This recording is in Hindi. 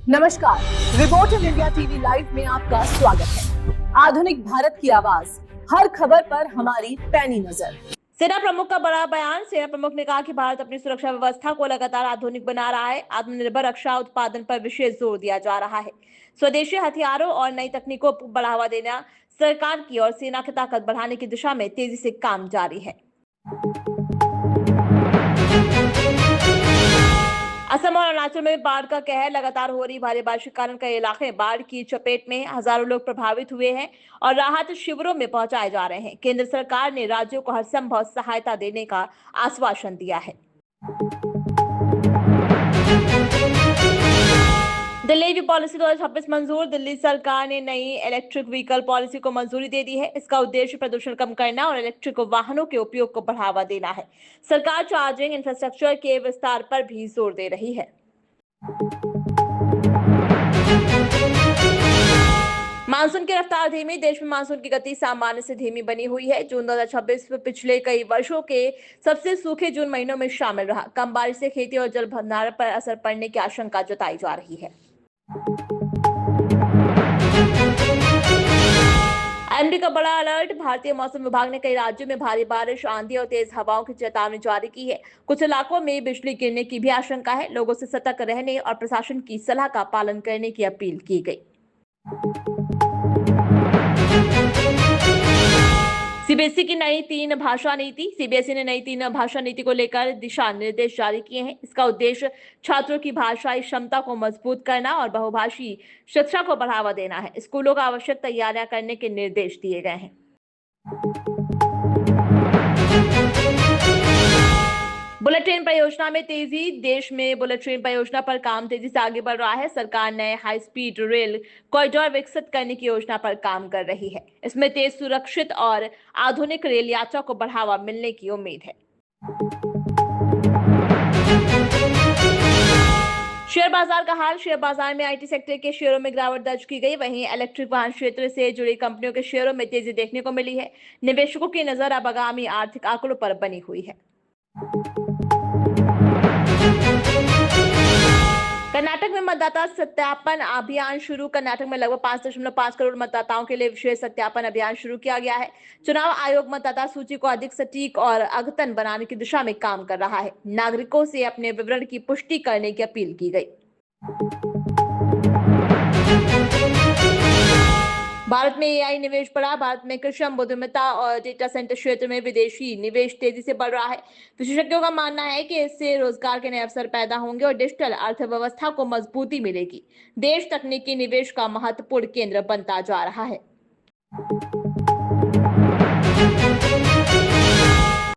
नमस्कार, रिपोर्टर इंडिया टीवी लाइव में आपका स्वागत है। आधुनिक भारत की आवाज, हर खबर पर हमारी पैनी नजर। सेना प्रमुख का बड़ा बयान। सेना प्रमुख ने कहा कि भारत अपनी सुरक्षा व्यवस्था को लगातार आधुनिक बना रहा है। आत्मनिर्भर रक्षा उत्पादन पर विशेष जोर दिया जा रहा है। स्वदेशी हथियारों और नई तकनीकों को बढ़ावा देना सरकार की और सेना की ताकत बढ़ाने की दिशा में तेजी से काम जारी है। असम और अरुणाचल में बाढ़ का कहर। लगातार हो रही भारी बारिश के कारण कई इलाके बाढ़ की चपेट में। हजारों लोग प्रभावित हुए हैं और राहत शिविरों में पहुंचाए जा रहे हैं। केंद्र सरकार ने राज्यों को हर संभव सहायता देने का आश्वासन दिया है। दिल्ली ईवी पॉलिसी 2026 मंजूर। दिल्ली सरकार ने नई इलेक्ट्रिक व्हीकल पॉलिसी को मंजूरी दे दी है। इसका उद्देश्य प्रदूषण कम करना और इलेक्ट्रिक वाहनों के उपयोग को बढ़ावा देना है। सरकार चार्जिंग इंफ्रास्ट्रक्चर के विस्तार पर भी जोर दे रही है। मानसून की रफ्तार धीमी। देश में मानसून की गति सामान्य से धीमी बनी हुई है। जून 2026 पिछले कई वर्षों के सबसे सूखे जून महीनों में शामिल रहा। कम बारिश से खेती और जल भंडारण पर असर पड़ने की आशंका जताई जा रही है। एनडी का बड़ा अलर्ट। भारतीय मौसम विभाग ने कई राज्यों में भारी बारिश, आंधी और तेज हवाओं की चेतावनी जारी की है। कुछ इलाकों में बिजली गिरने की भी आशंका है। लोगों से सतर्क रहने और प्रशासन की सलाह का पालन करने की अपील की गई। सीबीएसई की नई 3 भाषा नीति। सीबीएसई ने नई 3 भाषा नीति को लेकर दिशा निर्देश जारी किए हैं। इसका उद्देश्य छात्रों की भाषाई क्षमता को मजबूत करना और बहुभाषी शिक्षा को बढ़ावा देना है। स्कूलों को आवश्यक तैयारियां करने के निर्देश दिए गए हैं। बुलेट ट्रेन परियोजना में तेजी। देश में बुलेट ट्रेन परियोजना पर काम तेजी से आगे बढ़ रहा है। सरकार नए हाई स्पीड रेल कॉरिडोर विकसित करने की योजना पर काम कर रही है। इसमें तेज, सुरक्षित और आधुनिक रेल यात्रा को बढ़ावा मिलने की उम्मीद है। शेयर बाजार का हाल। शेयर बाजार में आईटी सेक्टर के शेयरों में गिरावट दर्ज की गई। वहीं इलेक्ट्रिक वाहन क्षेत्र से जुड़ी कंपनियों के शेयरों में तेजी देखने को मिली है। निवेशकों की नजर अब आगामी आर्थिक आंकड़ों पर बनी हुई है। कर्नाटक में मतदाता सत्यापन अभियान शुरू। कर्नाटक में लगभग 5.5 करोड़ मतदाताओं के लिए विशेष सत्यापन अभियान शुरू किया गया है। चुनाव आयोग मतदाता सूची को अधिक सटीक और अद्यतन बनाने की दिशा में काम कर रहा है। नागरिकों से अपने विवरण की पुष्टि करने की अपील की गई। भारत में एआई निवेश बढ़ा। भारत में कृत्रिम बुद्धिमत्ता और डेटा सेंटर क्षेत्र में विदेशी निवेश तेजी से बढ़ रहा है। विशेषज्ञों का मानना है कि इससे रोजगार के नए अवसर पैदा होंगे और डिजिटल अर्थव्यवस्था को मजबूती मिलेगी। देश तकनीकी निवेश का महत्वपूर्ण केंद्र बनता जा रहा है।